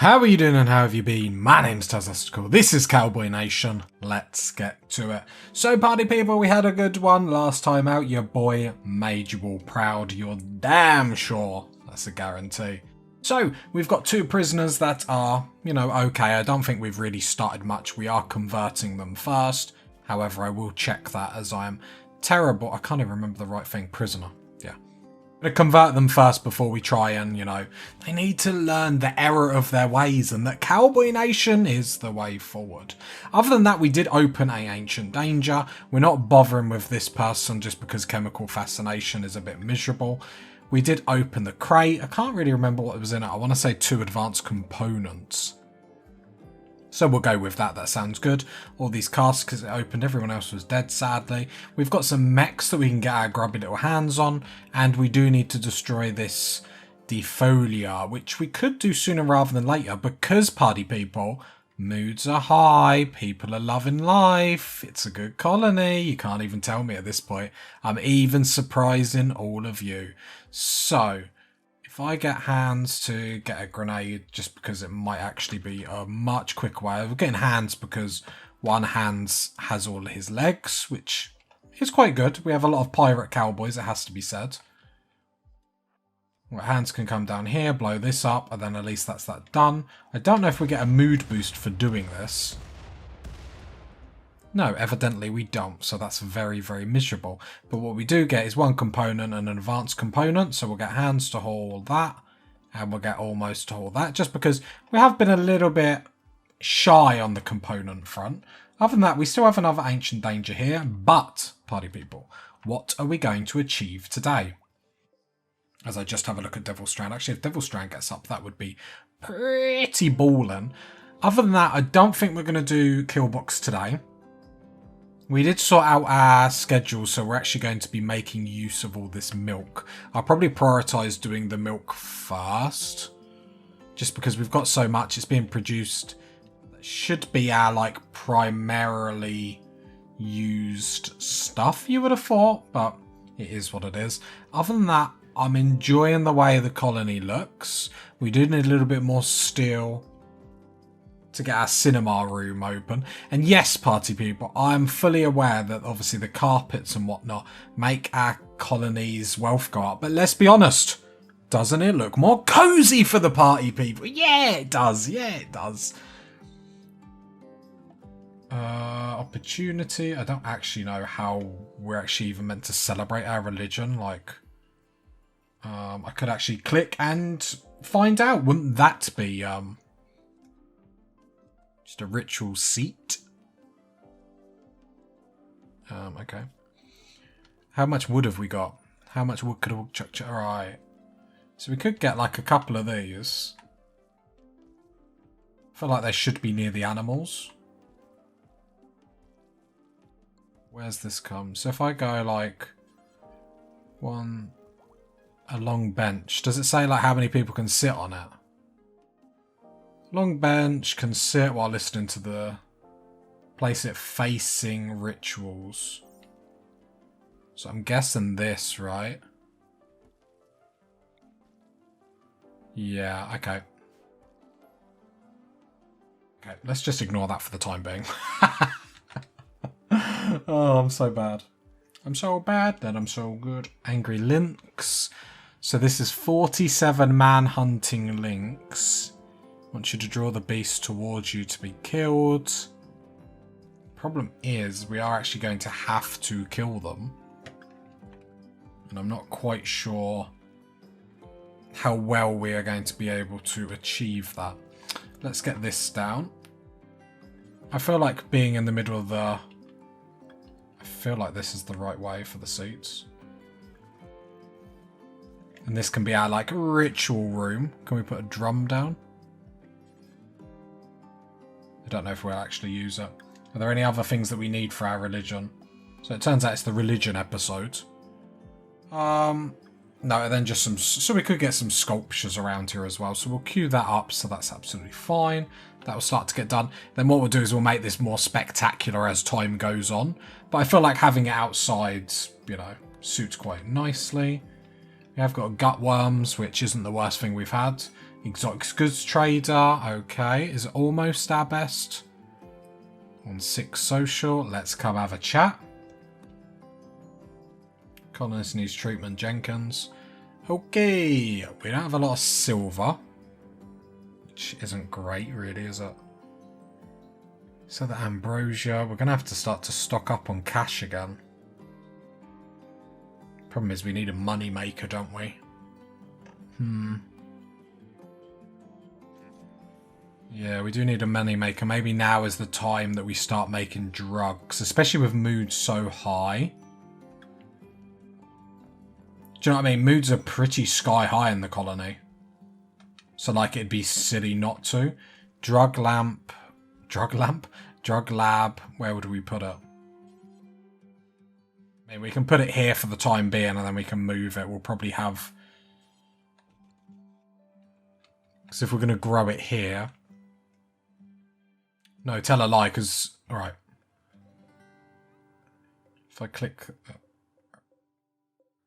How are you doing and how have you been? My name's Tazastical. This is Cowboy Nation. Let's get to it. So party people, we had a good one last time out. Your boy made you all proud. You're damn sure. That's a guarantee. So we've got two prisoners that are, okay. I don't think we've really started much. We are converting them first. However, I will check that as I am terrible. I can't even remember the right thing. Prisoner. Yeah. To convert them first before we try and, they need to learn the error of their ways and that Cowboy Nation is the way forward. Other than that, we did open a Ancient Danger. We're not bothering with this person just because Chemical Fascination is a bit miserable. We did open the crate. I can't really remember what was in it. I want to say 2 advanced components. So we'll go with that. That sounds good. All these caskets it opened. Everyone else was dead, sadly. We've got some mechs that we can get our grubby little hands on. And we do need to destroy this defoliar, which we could do sooner rather than later. Because, party people, moods are high. People are loving life. It's a good colony. You can't even tell me at this point. I'm even surprising all of you. So if I get hands to get a grenade, just because it might actually be a much quicker way. We're getting hands because one hand has all his legs, which is quite good. We have a lot of pirate cowboys, it has to be said. Well, hands can come down here, blow this up, and then at least that's that done. I don't know if we get a mood boost for doing this. No, evidently we don't, so that's very, very miserable. But what we do get is one component and an advanced component, so we'll get hands to haul that, and we'll get almost to haul that, just because we have been a little bit shy on the component front. Other than that, we still have another Ancient Danger here, but, party people, what are we going to achieve today? As I just have a look at Devil Strand. Actually, if Devil Strand gets up, that would be pretty ballin'. Other than that, I don't think we're going to do Killbox today. We did sort out our schedule, so we're actually going to be making use of all this milk. I'll probably prioritise doing the milk first, just because we've got so much. It's being produced. That should be our, primarily used stuff, you would have thought, but it is what it is. Other than that, I'm enjoying the way the colony looks. We do need a little bit more steel to get our cinema room open. And yes, party people, I'm fully aware that obviously the carpets and whatnot make our colony's wealth go up. But let's be honest, doesn't it look more cozy for the party people? Yeah, it does. Yeah, it does. Opportunity. I don't actually know how we're actually even meant to celebrate our religion. I could actually click and find out. Wouldn't that be just a ritual seat? Okay. How much wood have we got? How much wood could we chuck? Alright. So we could get a couple of these. I feel like they should be near the animals. Where's this come? So if I go a long bench. Does it say how many people can sit on it? Long bench can sit while listening to the... Place it facing rituals. So I'm guessing this, right? Yeah, okay. Okay, let's just ignore that for the time being. Oh, I'm so bad. I'm so bad, then I'm so good. Angry Lynx. So this is 47 man-hunting lynx. Want you to draw the beast towards you to be killed. Problem is, we are actually going to have to kill them. And I'm not quite sure how well we are going to be able to achieve that. Let's get this down. I feel like being in the middle of the... I feel like this is the right way for the seats. And this can be our, ritual room. Can we put a drum down? I don't know if we'll actually use it. Are there any other things that we need for our religion? So it turns out it's the religion episode. No, then just some... So we could get some sculptures around here as well. So we'll queue that up, so that's absolutely fine. That will start to get done. Then what we'll do is we'll make this more spectacular as time goes on. But I feel like having it outside, suits quite nicely. We have got gut worms, which isn't the worst thing we've had. Exotic goods trader. Okay, is it almost our best? On 6 social. Let's come have a chat. Colonist needs treatment. Jenkins. Okay, we don't have a lot of silver, which isn't great really, is it? So the ambrosia, we're going to have to start to stock up on cash again. Problem is we need a money maker, don't we? Yeah, we do need a money maker. Maybe now is the time that we start making drugs, especially with moods so high. Do you know what I mean? Moods are pretty sky high in the colony. So like it'd be silly not to. Drug lamp. Drug lamp? Drug lab. Where would we put it? I mean, we can put it here for the time being and then we can move it. We'll probably have... Because if we're going to grow it here... No, tell a lie, because... Alright. If I click...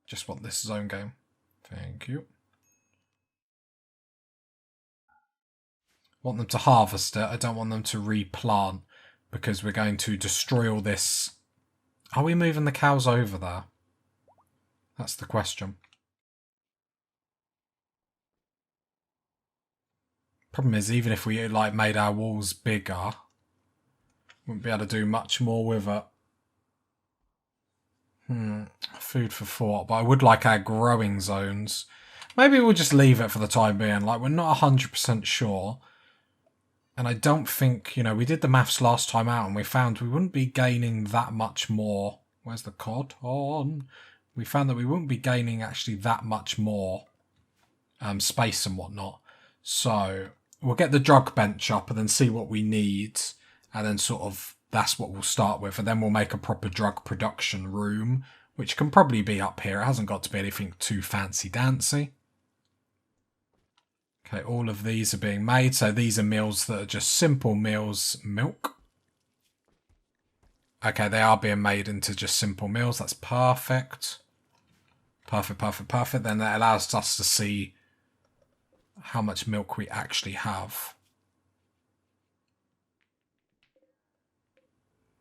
Just want this zone game. Thank you. Want them to harvest it. I don't want them to replant, because we're going to destroy all this. Are we moving the cows over there? That's the question. Problem is, even if we like made our walls bigger, wouldn't be able to do much more with it. Food for thought, but I would like our growing zones. Maybe we'll just leave it for the time being. Like, we're not 100% sure. And I don't think, you know, we did the maths last time out and we found we wouldn't be gaining that much more. Where's the cod? On. We found that we wouldn't be gaining actually that much more space and whatnot. So we'll get the drug bench up and then see what we need. And then sort of that's what we'll start with. And then we'll make a proper drug production room, which can probably be up here. It hasn't got to be anything too fancy-dancy. Okay, all of these are being made. So these are meals that are just simple meals. Milk. Okay, they are being made into just simple meals. That's perfect. Perfect, perfect, perfect. Then that allows us to see how much milk we actually have.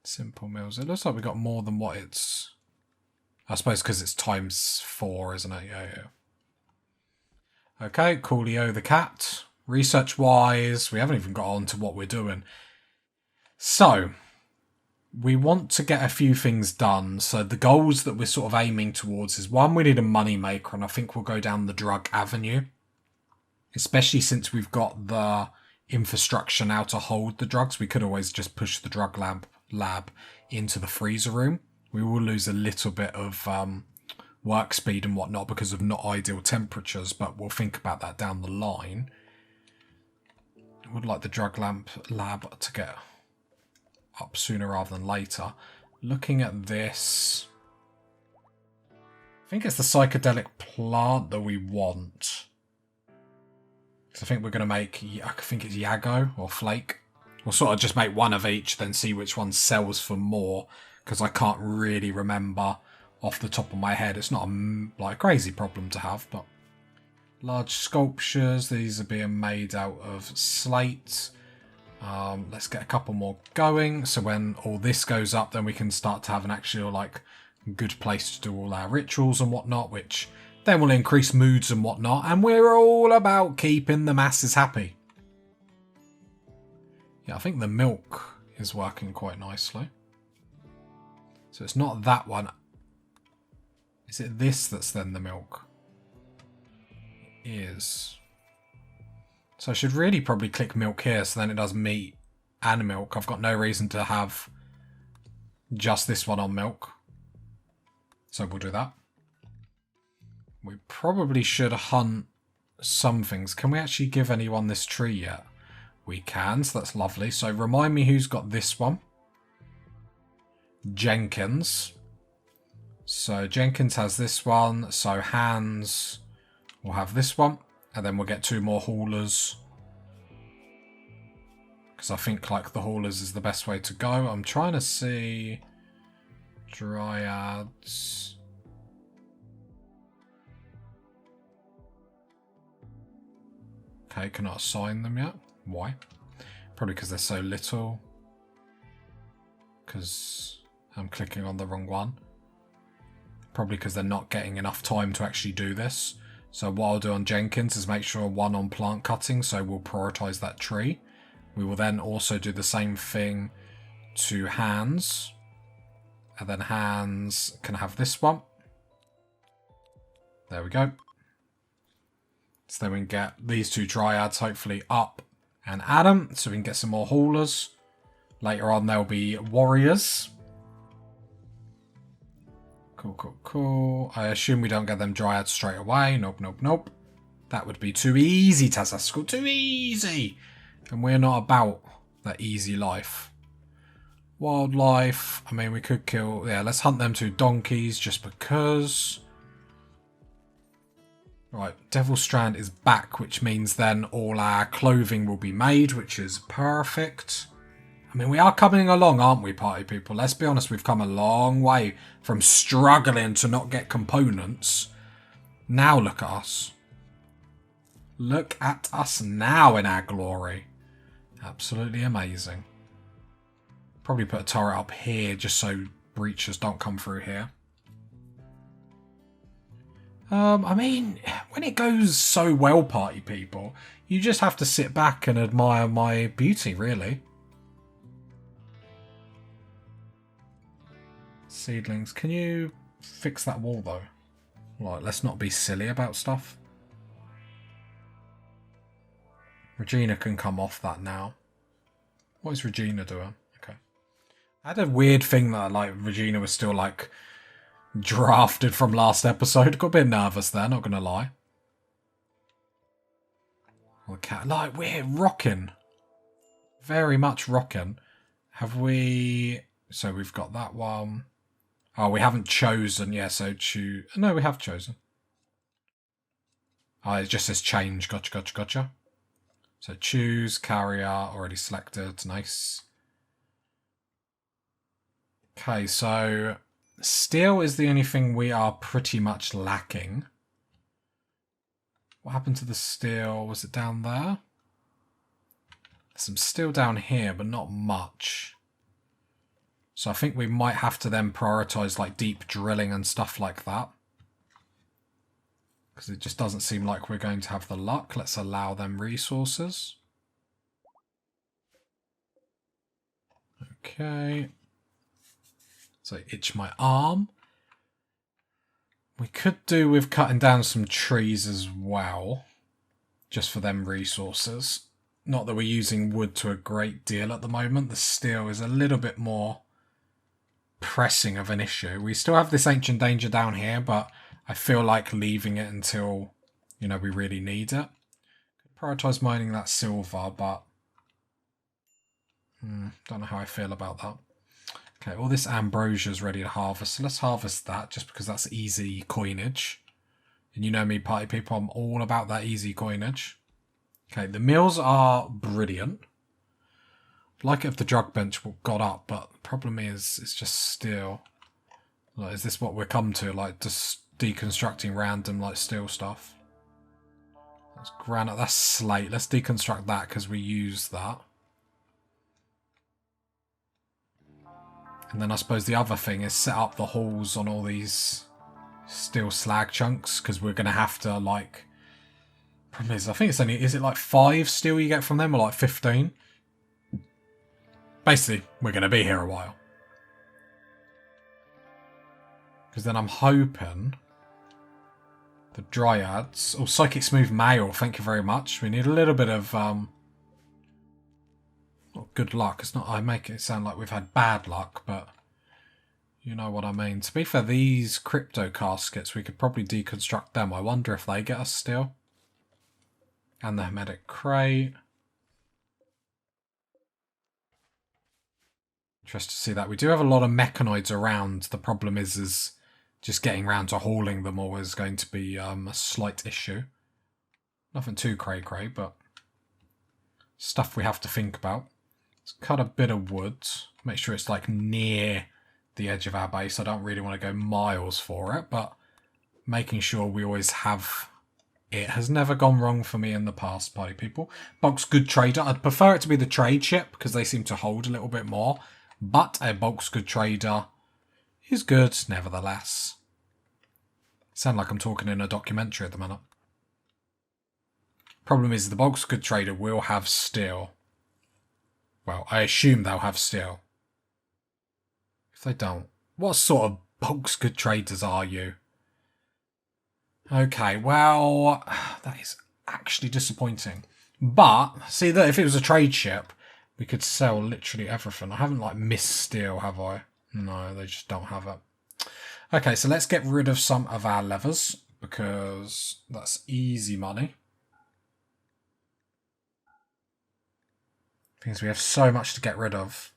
Simple meals. It looks like we got more than what it's... I suppose because it's ×4, isn't it? Yeah, yeah. Okay, Coolio the cat. Research-wise, we haven't even got on to what we're doing. So, we want to get a few things done. So the goals that we're sort of aiming towards is, one, we need a money maker, and I think we'll go down the drug avenue. Especially since we've got the infrastructure now to hold the drugs. We could always just push the drug lab into the freezer room. We will lose a little bit of work speed and whatnot because of not ideal temperatures, but we'll think about that down the line. I would like the drug lab to get up sooner rather than later. Looking at this, I think it's the psychedelic plant that we want. I think we're going to make, I think it's Yago or Flake. We'll sort of just make one of each, then see which one sells for more, because I can't really remember off the top of my head. It's not a crazy problem to have, but large sculptures. These are being made out of slate. Let's get a couple more going. So when all this goes up, then we can start to have an actual good place to do all our rituals and whatnot, which then will increase moods and whatnot. And we're all about keeping the masses happy. Yeah, I think the milk is working quite nicely. So it's not that one. Is it this that's then the milk? It is. So I should really probably click milk here, so then it does meat and milk. I've got no reason to have just this one on milk. So we'll do that. We probably should hunt some things. Can we actually give anyone this tree yet? We can, so that's lovely. So remind me who's got this one. Jenkins. So Jenkins has this one. So Hans will have this one. And then we'll get 2 more haulers. Because I think the haulers is the best way to go. I'm trying to see dryads. Okay, cannot assign them yet. Why? Probably because they're so little. Because I'm clicking on the wrong one. Probably because they're not getting enough time to actually do this. So what I'll do on Jenkins is make sure one on plant cutting, so we'll prioritize that tree. We will then also do the same thing to hands. And then hands can have this one. There we go. So then we can get these two dryads hopefully up and at them, so we can get some more haulers. Later on there'll be warriors. Cool. I assume we don't get them dryads straight away. Nope. That would be too easy, Tazaskal. Too easy. And we're not about that easy life. Wildlife. I mean, we could kill... Yeah, let's hunt them two donkeys just because. Right, Devil Strand is back, which means then all our clothing will be made, which is perfect. I mean, we are coming along, aren't we, party people? Let's be honest, we've come a long way from struggling to not get components. Now look at us. Look at us now in our glory. Absolutely amazing. Probably put a turret up here just so breaches don't come through here. I mean, when it goes so well, party people, you just have to sit back and admire my beauty, really. Seedlings, can you fix that wall, though? Like, let's not be silly about stuff. Regina can come off that now. What is Regina doing? Okay. I had a weird thing that, like, Regina was still, like... drafted from last episode. Got a bit nervous there, not gonna lie. Okay, like, we're rocking. Very much rocking. Have we... So we've got that one. Oh, we haven't chosen. Yeah, so choose... No, we have chosen. Oh, it just says change. Gotcha. So choose, carrier, already selected. Nice. Okay, so... Steel is the only thing we are pretty much lacking. What happened to the steel? Was it down there? There's some steel down here, but not much. So I think we might have to then prioritise like deep drilling and stuff like that. Because it just doesn't seem like we're going to have the luck. Let's allow them resources. Okay. So itch my arm. We could do with cutting down some trees as well. Just for them resources. Not that we're using wood to a great deal at the moment. The steel is a little bit more pressing of an issue. We still have this ancient danger down here, but I feel like leaving it until, you know, we really need it. Prioritise mining that silver, but don't know how I feel about that. Okay, all this ambrosia is ready to harvest, so let's harvest that just because that's easy coinage. And you know me, party people, I'm all about that easy coinage. Okay, the meals are brilliant. I'd like it if the drug bench got up, but the problem is it's just steel. Like, is this what we're come to? Like, just deconstructing random, like, steel stuff. That's granite, that's slate. Let's deconstruct that because we use that. And then I suppose the other thing is set up the halls on all these steel slag chunks, because we're going to have to, like... Problem is, I think it's only... Is it like 5 steel you get from them, or like 15? Basically, we're going to be here a while. Because then I'm hoping... The dryads... Oh, Psychic Smooth Mail, thank you very much. We need a little bit of... Well, good luck. It's not. I make it sound like we've had bad luck, but you know what I mean. To be fair, these crypto caskets, we could probably deconstruct them. I wonder if they get us still. And the hermetic crate. Interesting to see that. We do have a lot of mechanoids around. The problem is just getting around to hauling them always going to be a slight issue. Nothing too cray-cray, but stuff we have to think about. Let's cut a bit of wood. Make sure it's like near the edge of our base. I don't really want to go miles for it, but making sure we always have It has never gone wrong for me in the past, party people. Bulk's good trader. I'd prefer it to be the trade ship because they seem to hold a little bit more. But a Bulk's good trader is good nevertheless. Sound like I'm talking in a documentary at the minute. Problem is the Bulk's good trader will have steel. Well, I assume they'll have steel. If they don't, what sort of Bulk's good traders are you? Okay, well, that is actually disappointing. But, see that if it was a trade ship, we could sell literally everything. I haven't, like, missed steel, have I? No, they just don't have it. Okay, so let's get rid of some of our levers, because that's easy money. Because we have so much to get rid of.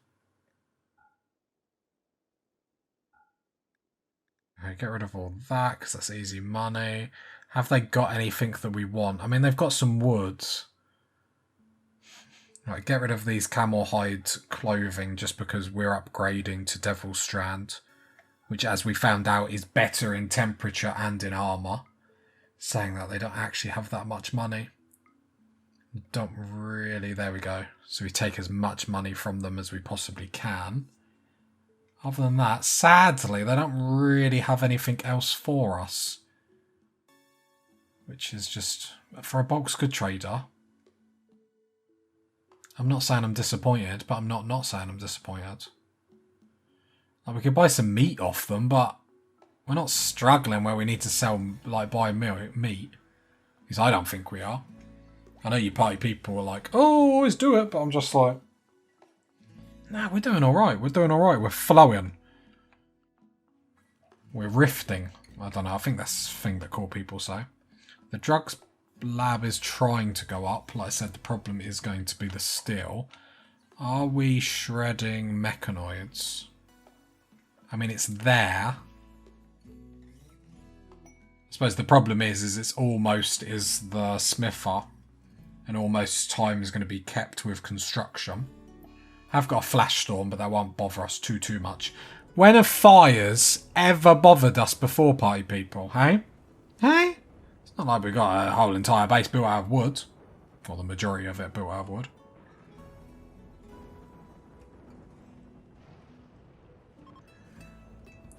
Okay, get rid of all that, because that's easy money. Have they got anything that we want? I mean, they've got some woods. Right, get rid of these camel hide clothing just because we're upgrading to Devil Strand, which, as we found out, is better in temperature and in armor. Saying that, they don't actually have that much money. Don't really... There we go. So we take as much money from them as we possibly can. Other than that, sadly, they don't really have anything else for us. Which is just... For a Bulk's good trader... I'm not saying I'm disappointed, but I'm not saying I'm disappointed. Like, we could buy some meat off them, but we're not struggling where we need to sell, like, buy meat. Because I don't think we are. I know you party people are like, oh, always do it, but I'm just like, nah, we're doing alright. We're doing alright. We're flowing. We're rifting. I don't know. I think that's the thing that cool people say. The drugs lab is trying to go up. Like I said, the problem is going to be the steel. Are we shredding mechanoids? I mean, it's there. I suppose the problem is it's almost is the smither. And almost time is going to be kept with construction. I've got a flash storm, but that won't bother us too much. When have fires ever bothered us before, party people? Hey? Hey? It's not like we got a whole entire base built out of wood. Or the majority of it built out of wood.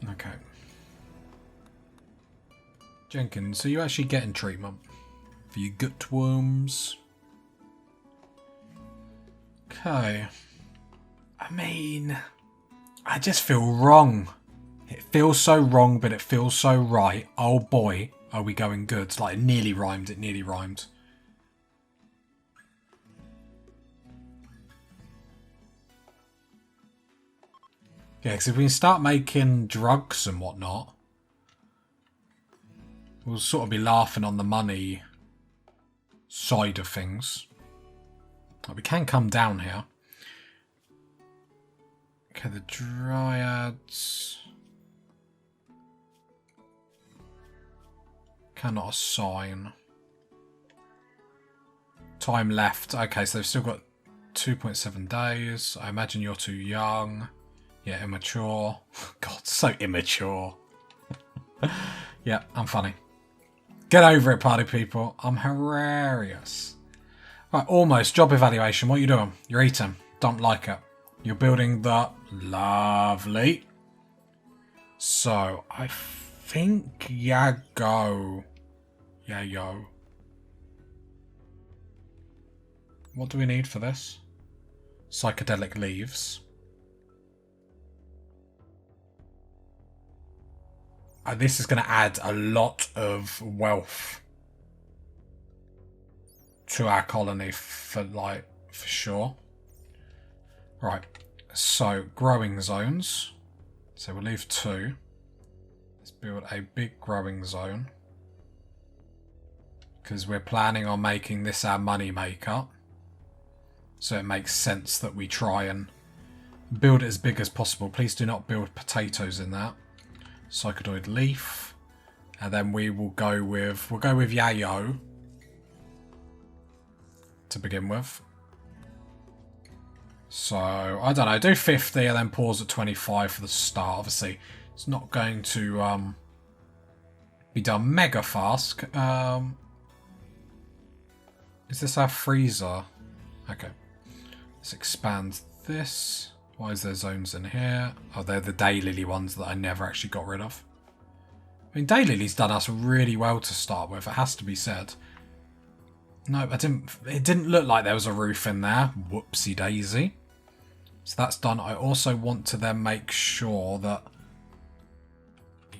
Okay. Jenkins, are you actually getting treatment for your gut worms? Okay. I mean, I just feel wrong. It feels so wrong, but it feels so right. Oh boy, are we going good. Like, it nearly rhymed. It nearly rhymed. Yeah, because if we start making drugs and whatnot, we'll sort of be laughing on the money side of things. Like, we can come down here. Okay, the dryads cannot assign. Time left. Okay, so they've still got 2.7 days. I imagine you're too young. Yeah, immature. God, so immature. Yeah, I'm funny. Get over it, party people. I'm hilarious. Right, almost. Job evaluation. What are you doing? You're eating. Don't like it. You're building the... Lovely. So, I think Yago. Yayo. What do we need for this? Psychedelic leaves. This is going to add a lot of wealth to our colony for sure. Right, so growing zones. So we'll leave 2. Let's build a big growing zone. Because we're planning on making this our money maker. So it makes sense that we try and build it as big as possible. Please do not build potatoes in that. Psychodoid leaf. And then we will go with... We'll go with Yayo. To begin with. So, I don't know. Do 50 and then pause at 25 for the start. Obviously, it's not going to be done mega fast. Is this our freezer? Okay. Let's expand this. Why is there zones in here? Oh, they're the daylily ones that I never actually got rid of. I mean, daylily's done us really well to start with, it has to be said. No, it didn't look like there was a roof in there. Whoopsie daisy. So that's done. I also want to then make sure that...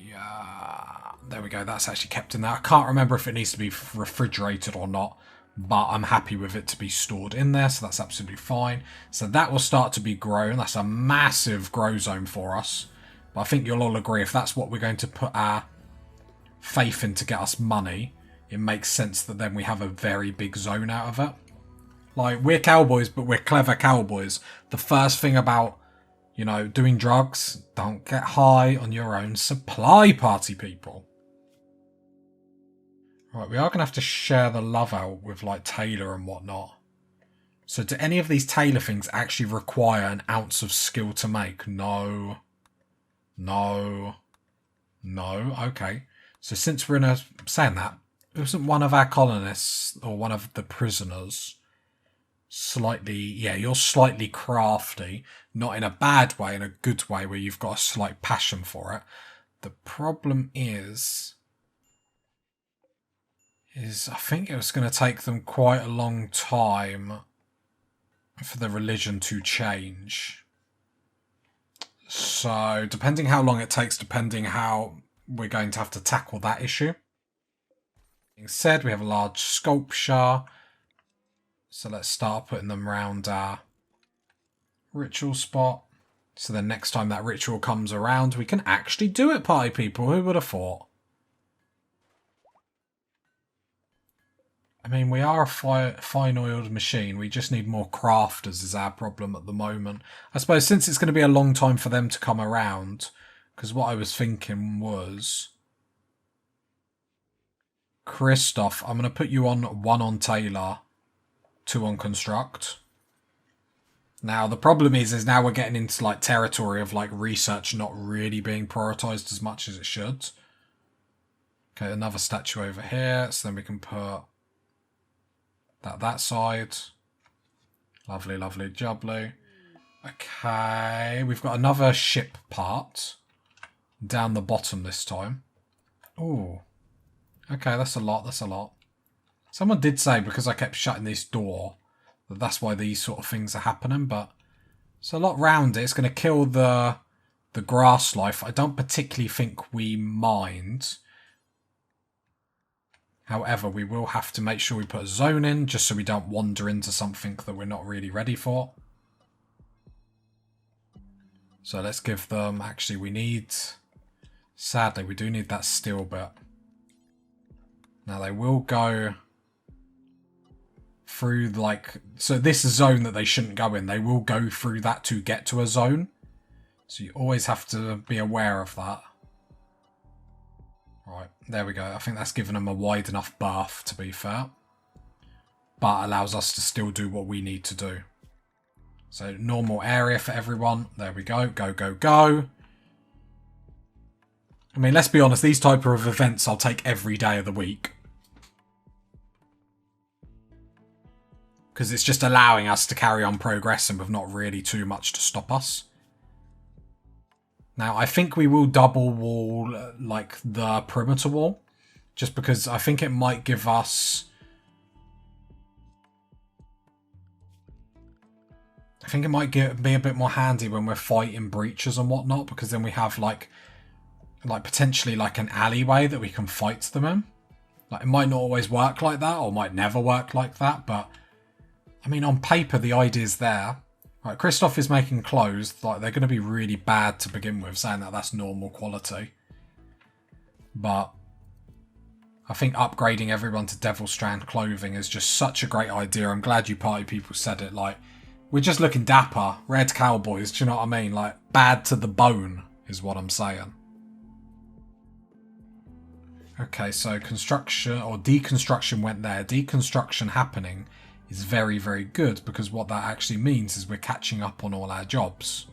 Yeah, there we go. That's actually kept in there. I can't remember if it needs to be refrigerated or not, but I'm happy with it to be stored in there, so that's absolutely fine. So that will start to be grown. That's a massive grow zone for us. But I think you'll all agree if that's what we're going to put our faith in to get us money, it makes sense that then we have a very big zone out of it. Like, we're cowboys, but we're clever cowboys. The first thing about, you know, doing drugs, don't get high on your own supply, party people. Right, we are going to have to share the love out with, like, Taylor and whatnot. So do any of these Taylor things actually require an ounce of skill to make? No. No. No. Okay. So since we're in a... Saying that, wasn't one of our colonists, or one of the prisoners, slightly... Yeah, you're slightly crafty. Not in a bad way, in a good way, where you've got a slight passion for it. The problem is I think it was going to take them quite a long time for the religion to change. So, depending how long it takes, depending how we're going to have to tackle that issue. Being said, we have a large sculpture. So let's start putting them around our ritual spot. So then next time that ritual comes around, we can actually do it, party people. Who would have thought? I mean, we are a fine-oiled machine. We just need more crafters is our problem at the moment. I suppose since it's going to be a long time for them to come around, because what I was thinking was... Christoph, I'm going to put you on 1 on Taylor, 2 on Construct. Now, the problem is now we're getting into, like, territory of, like, research not really being prioritised as much as it should. Okay, another statue over here, so then we can put... that side. Lovely, lovely, jubbly. Okay, we've got another ship part down the bottom this time. Ooh. Okay, that's a lot, that's a lot. Someone did say, because I kept shutting this door, that that's why these sort of things are happening, but it's a lot round it. It's going to kill the grass life. I don't particularly think we mind. However, we will have to make sure we put a zone in, just so we don't wander into something that we're not really ready for. So let's give them... Actually, we need... Sadly, we do need that steel bit. Now, they will go through, like... So this is a zone that they shouldn't go in. They will go through that to get to a zone. So you always have to be aware of that. Right, there we go. I think that's given them a wide enough berth, to be fair. But allows us to still do what we need to do. So, normal area for everyone. There we go. Go, go, go. I mean, let's be honest. These type of events I'll take every day of the week. Because it's just allowing us to carry on progressing with not really too much to stop us. Now, I think we will double wall, like, the perimeter wall. Just because I think it might give us... I think it might be a bit more handy when we're fighting breaches and whatnot. Because then we have, like potentially, like, an alleyway that we can fight them in. Like, it might not always work like that, or might never work like that. But, I mean, on paper, the idea's there. Right, Christoph is making clothes. Like, they're going to be really bad to begin with, saying that that's normal quality. But I think upgrading everyone to Devil Strand clothing is just such a great idea. I'm glad you party people said it. Like, we're just looking dapper. Red cowboys, do you know what I mean? Like, bad to the bone is what I'm saying. Okay, so construction or deconstruction went there. Deconstruction happening is very, very good, because what that actually means is we're catching up on all our jobs.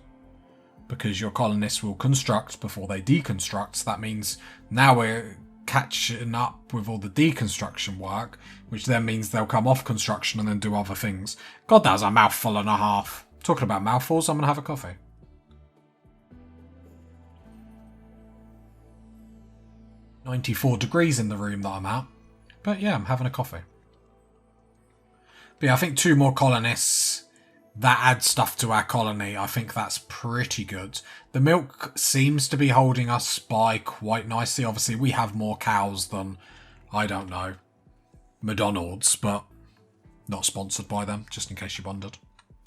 Because your colonists will construct before they deconstruct. So that means now we're catching up with all the deconstruction work, which then means they'll come off construction and then do other things. God, that was a mouthful and a half. Talking about mouthfuls, I'm going to have a coffee. -94 in the room that I'm at. But yeah, I'm having a coffee. But yeah, I think 2 more colonists. That adds stuff to our colony. I think that's pretty good. The milk seems to be holding us by quite nicely. Obviously, we have more cows than, I don't know, McDonald's, but not sponsored by them, just in case you wondered.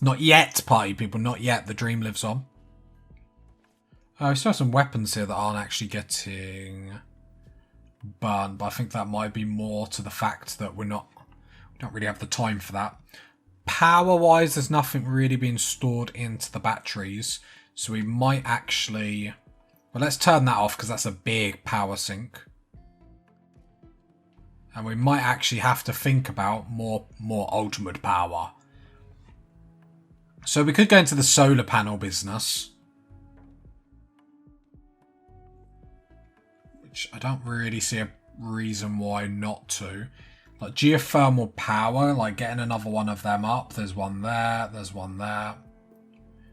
Not yet, party people, not yet. The dream lives on. We still have some weapons here that aren't actually getting burned, but I think that might be more to the fact that we don't really have the time for that. Power-wise, there's nothing really being stored into the batteries, so we might actually... Well, let's turn that off because that's a big power sink. And we might actually have to think about more ultimate power. So we could go into the solar panel business, which I don't really see a reason why not to. Like geothermal power, like getting another one of them up. There's one there, there's one there.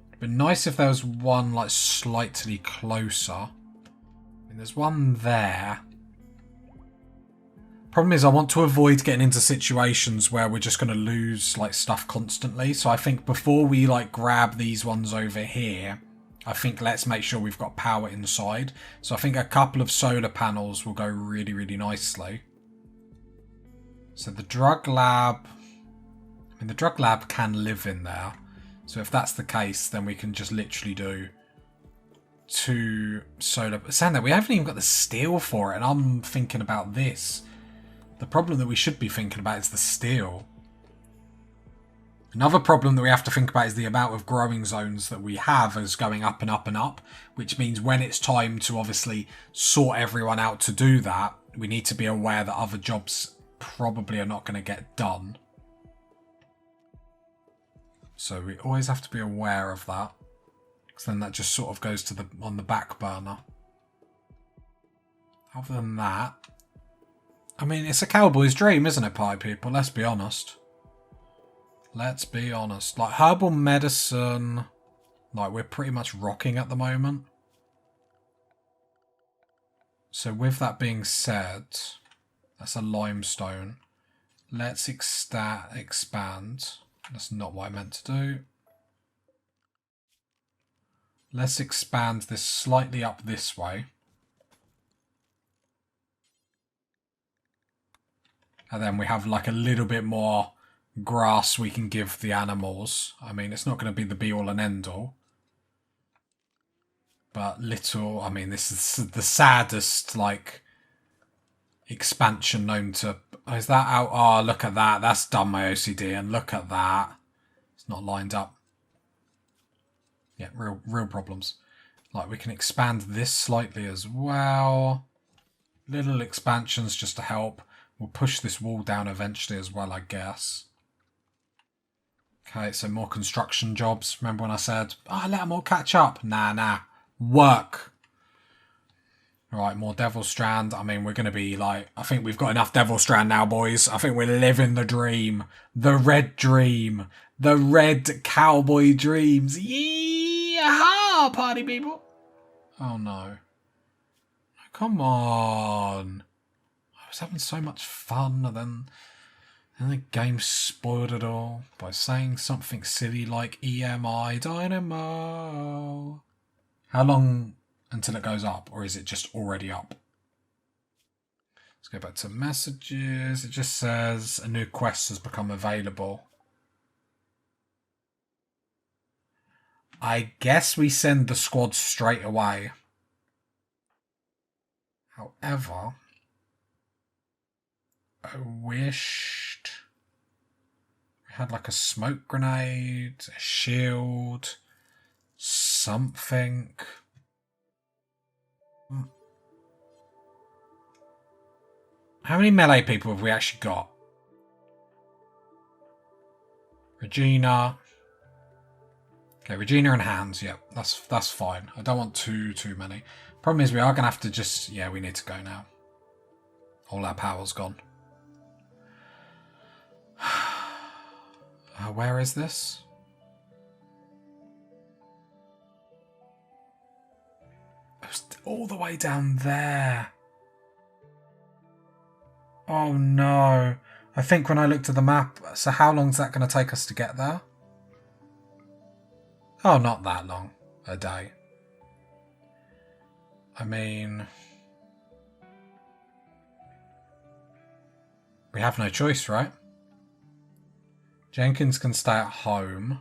It'd be nice if there was one like slightly closer. I mean, there's one there. Problem is I want to avoid getting into situations where we're just going to lose like stuff constantly. So I think before we like grab these ones over here, I think let's make sure we've got power inside. So I think a couple of solar panels will go really, really nicely. So the drug lab... I mean, the drug lab can live in there. So if that's the case, then we can just literally do 2 solar... Sandra, we haven't even got the steel for it, and I'm thinking about this. The problem that we should be thinking about is the steel. Another problem that we have to think about is the amount of growing zones that we have as going up and up and up, which means when it's time to obviously sort everyone out to do that, we need to be aware that other jobs probably are not going to get done. So we always have to be aware of that, because then that just sort of goes to on the back burner. Other than that, I mean, it's a cowboy's dream, isn't it, pie people? Let's be honest. Let's be honest. Like, herbal medicine, like, we're pretty much rocking at the moment. So with that being said, that's a limestone. Let's expand. That's not what I meant to do. Let's expand this slightly up this way. And then we have like a little bit more grass we can give the animals. I mean, it's not going to be the be-all and end-all. But little, I mean, this is the saddest, like, expansion known to... Oh, is that out? Oh, look at that. That's done my OCD. And look at that. It's not lined up. Yeah, real problems. Like, we can expand this slightly as well. Little expansions just to help. We'll push this wall down eventually as well, I guess. Okay, so more construction jobs. Remember when I said, oh, let them all catch up? Nah. Work. Right, more Devil Strand. I mean, we're going to be like... I think we've got enough Devil Strand now, boys. I think we're living the dream. The red dream. The red cowboy dreams. Yee-haw, party people. Oh, no. Come on. I was having so much fun, and then the game spoiled it all by saying something silly like EMI Dynamo. How long until it goes up, or is it just already up? Let's go back to messages. It just says a new quest has become available. I guess we send the squad straight away. However, I wished we had like a smoke grenade, a shield, something. How many melee people have we actually got? Regina. Okay, Regina and Hans. Yep, that's fine. I don't want too many. Problem is we are going to have to just... Yeah, we need to go now. All our power's gone. Where is this? It's all the way down there. Oh no. I think when I looked at the map, so how long is that going to take us to get there? Oh, not that long. A day. I mean, we have no choice, right? Jenkins can stay at home.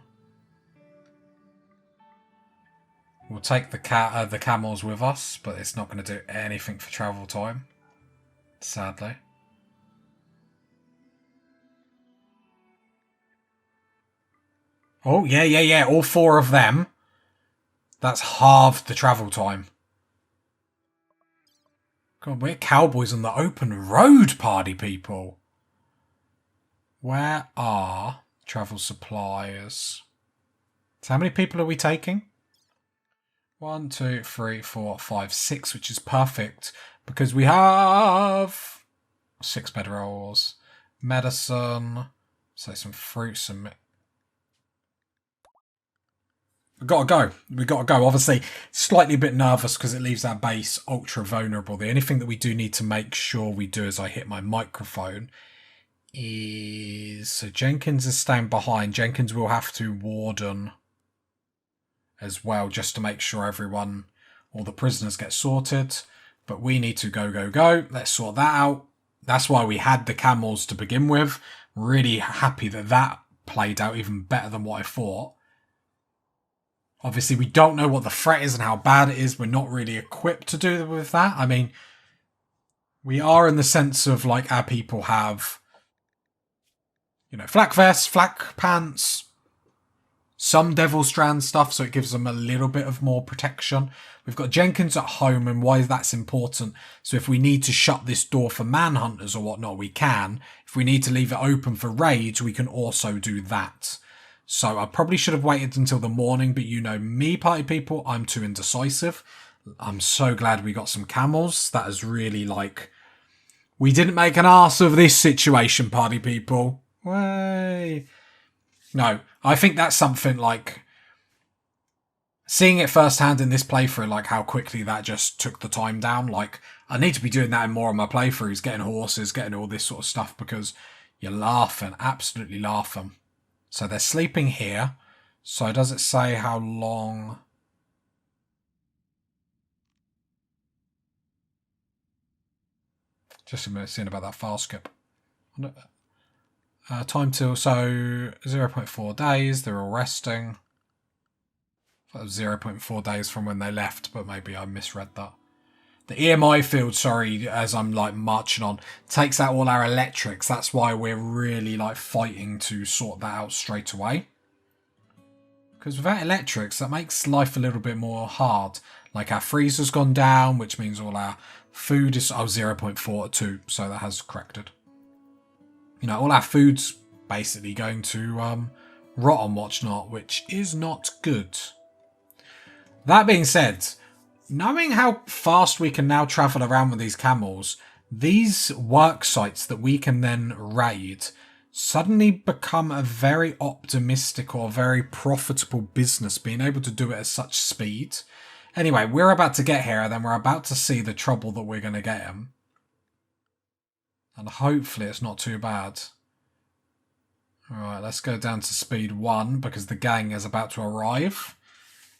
We'll take the camels with us, but it's not going to do anything for travel time, sadly. Oh, yeah. All 4 of them. That's halved the travel time. God, we're cowboys on the open road, party people. Where are travel supplies? So how many people are we taking? 1, 2, 3, 4, 5, 6, which is perfect because we have 6 bedrolls, medicine, so some fruits, some. We gotta go. Obviously, slightly a bit nervous because it leaves our base ultra vulnerable. The only thing that we do need to make sure we do as I hit my microphone is. So Jenkins is staying behind. Jenkins will have to warden as well just to make sure all the prisoners get sorted. But we need to go. Let's sort that out. That's why we had the camels to begin with. Really happy that played out even better than what I thought. Obviously, we don't know what the threat is and how bad it is. We're not really equipped to do with that. I mean, we are in the sense of, like, our people have, flak vests, flak pants, some Devil Strand stuff, so it gives them a little bit of more protection. We've got Jenkins at home, and why that's important. So if we need to shut this door for manhunters or whatnot, we can. If we need to leave it open for raids, we can also do that. So I probably should have waited until the morning, but you know me, party people, I'm too indecisive. I'm so glad we got some camels. That is really, like, we didn't make an arse of this situation, party people. Way. No, I think that's something, like, seeing it firsthand in this playthrough, like how quickly that just took the time down. Like, I need to be doing that in more of my playthroughs, getting horses, getting all this sort of stuff, because you're laughing, absolutely laughing. So they're sleeping here. So does it say how long? Just a minute, seeing about that file skip. Time till, so 0.4 days. They're all resting. That was 0.4 days from when they left, but maybe I misread that. The EMI field, sorry, as I'm like marching on, takes out all our electrics. That's why we're really like fighting to sort that out straight away. Because without electrics, that makes life a little bit more hard. Like our freezer's gone down, which means all our food is 0.42, so that has corrected. All our food's basically going to rot and whatnot, which is not good. That being said, knowing how fast we can now travel around with these camels, these work sites that we can then raid suddenly become a very optimistic or very profitable business, being able to do it at such speed. Anyway, we're about to get here, and then we're about to see the trouble that we're going to get in. And hopefully it's not too bad. Alright, let's go down to speed 1, because the gang is about to arrive.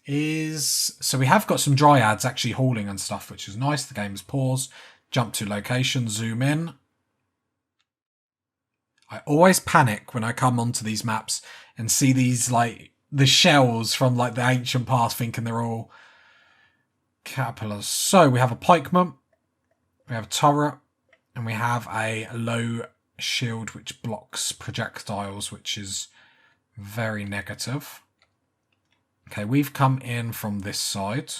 So we have got some dryads actually hauling and stuff, which is nice. The game is paused. Jump to location, zoom in. I always panic when I come onto these maps and see these, like, the shells from, like, the ancient past, thinking they're all caterpillars. So we have a pikeman, we have a turret, and we have a low shield which blocks projectiles, which is very negative. Okay, we've come in from this side.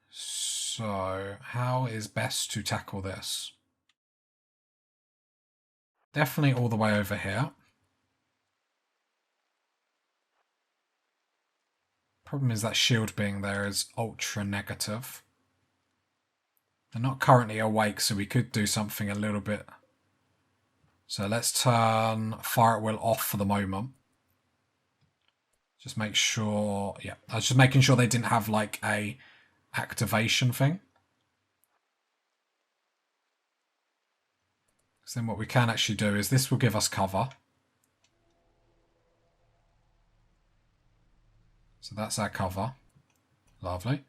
So, how is best to tackle this? Definitely all the way over here. Problem is that shield being there is ultra negative. They're not currently awake, so we could do something a little bit. So let's turn fire at will off for the moment. Just make sure, yeah, I was just making sure they didn't have like a activation thing. So then what we can actually do is this will give us cover. So that's our cover. Lovely.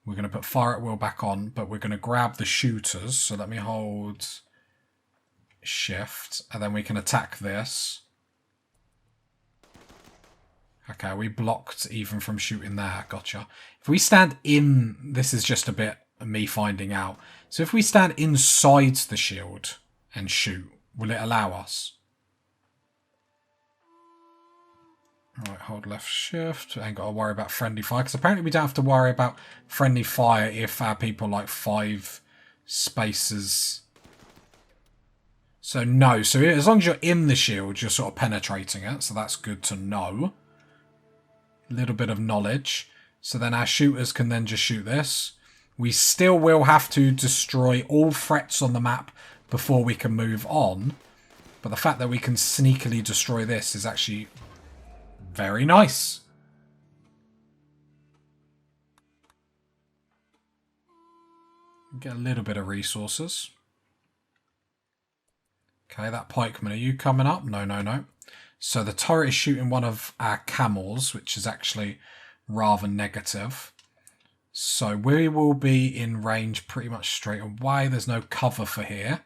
We're going to put fire at will back on, but we're going to grab the shooters. So let me hold shift, and then we can attack this. Okay, we blocked even from shooting there. Gotcha. If we stand in, this is just a bit of me finding out. So if we stand inside the shield and shoot, will it allow us? Alright, hold left shift. Ain't got to worry about friendly fire, because apparently we don't have to worry about friendly fire if our people like 5 spaces. So no, so as long as you're in the shield, you're sort of penetrating it, so that's good to know. A little bit of knowledge. So then our shooters can then just shoot this. We still will have to destroy all threats on the map before we can move on. But the fact that we can sneakily destroy this is actually very nice. Get a little bit of resources. Okay, that pikeman, are you coming up? No, no, no. So the turret is shooting one of our camels, which is actually rather negative. So we will be in range pretty much straight away. There's no cover for here.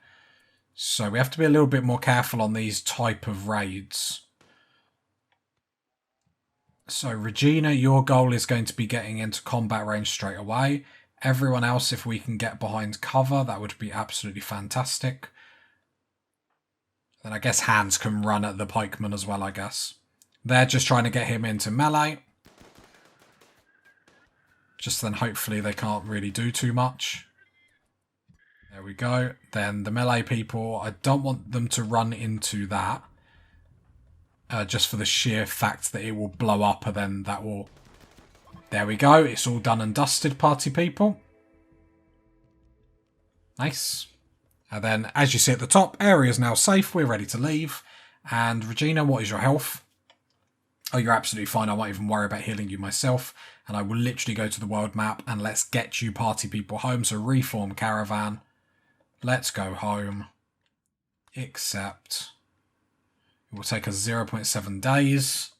So we have to be a little bit more careful on these type of raids. So Regina, your goal is going to be getting into combat range straight away. Everyone else, if we can get behind cover, that would be absolutely fantastic. Then I guess Hans can run at the pikeman as well, I guess. They're just trying to get him into melee. Just then hopefully they can't really do too much. There we go. Then the melee people, I don't want them to run into that. Just for the sheer fact that it will blow up and then that will... There we go. It's all done and dusted, party people. Nice. And then, as you see at the top, area is now safe. We're ready to leave. And Regina, what is your health? Oh, you're absolutely fine. I won't even worry about healing you myself. And I will literally go to the world map and let's get you party people home. So reform caravan. Let's go home. Except... It will take us 0.7 days.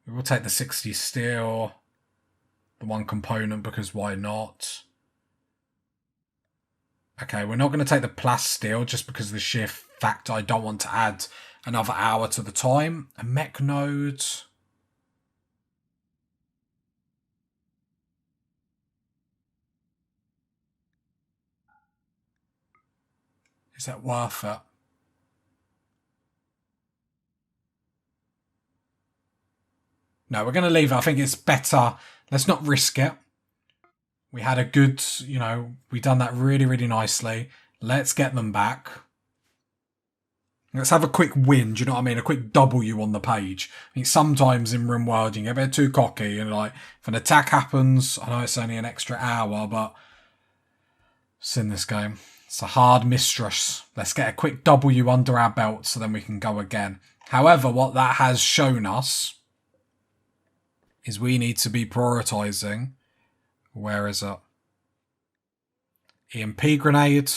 We will take the 60 steel. The 1 component, because why not? Okay, we're not going to take the plus steel just because of the sheer fact I don't want to add another hour to the time. A mech node. Is that worth it? No, we're going to leave it. I think it's better. Let's not risk it. We had a good, you know, we done that really, really nicely. Let's get them back. Let's have a quick win, do you know what I mean? A quick W on the page. I think sometimes in Rimworld you get a bit too cocky and like, if an attack happens, I know it's only an extra hour, but it's in this game. It's a hard mistress. Let's get a quick W under our belt so then we can go again. However, what that has shown us is we need to be prioritising. Where is it? EMP grenade.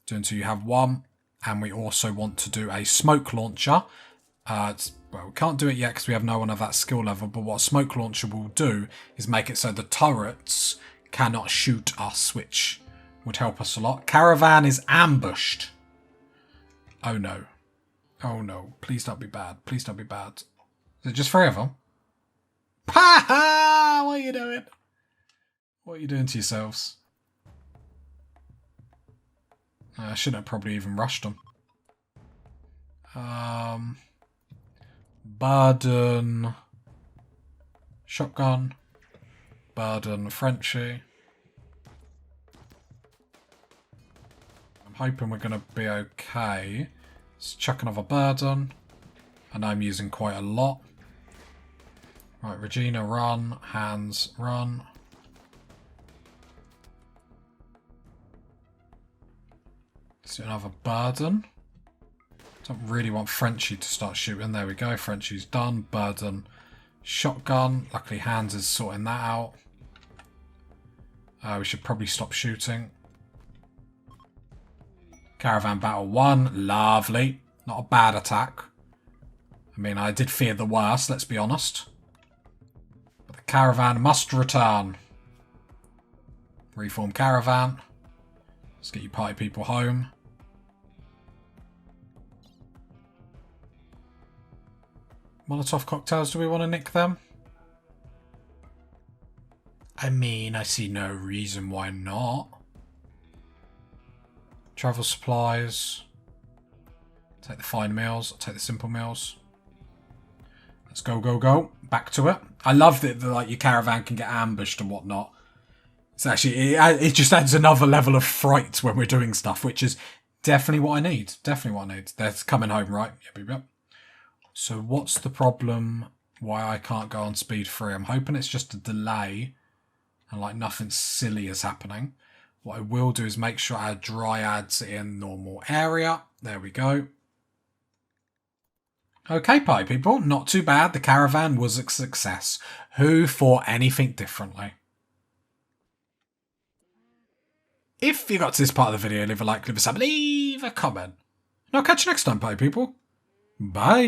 Do until you have 1. And we also want to do a smoke launcher. Well, we can't do it yet because we have no one of that skill level. But what a smoke launcher will do is make it so the turrets cannot shoot us, which would help us a lot. Caravan is ambushed. Oh no. Oh no. Please don't be bad. Please don't be bad. Is it just 3 of them? Ha ha! What are you doing? What are you doing to yourselves? I shouldn't have probably even rushed them. Burden. Shotgun. Burden Frenchie. I'm hoping we're going to be okay. Let's chuck another burden. I know I'm using quite a lot. Right, Regina, run. Hands, run. Let's do another burden. Don't really want Frenchie to start shooting. There we go. Frenchie's done. Burden. Shotgun. Luckily, Hans is sorting that out. We should probably stop shooting. Caravan battle 1. Lovely. Not a bad attack. I mean, I did fear the worst, let's be honest. But the caravan must return. Reform caravan. Let's get you party people home. Molotov cocktails, do we want to nick them? I mean, I see no reason why not. Travel supplies. Take the fine meals. I'll take the simple meals. Let's go, go, go. Back to it. I love that like your caravan can get ambushed and whatnot. It's actually, it just adds another level of fright when we're doing stuff, which is definitely what I need. Definitely what I need. They're coming home, right? Yep. So what's the problem why I can't go on speed 3? I'm hoping it's just a delay and like nothing silly is happening. What I will do is make sure our dryads in normal area. There we go. Okay, party people, not too bad. The caravan was a success. Who thought anything differently? If you got to this part of the video, leave a like, leave a sub, leave a comment. And I'll catch you next time, party people. Bye.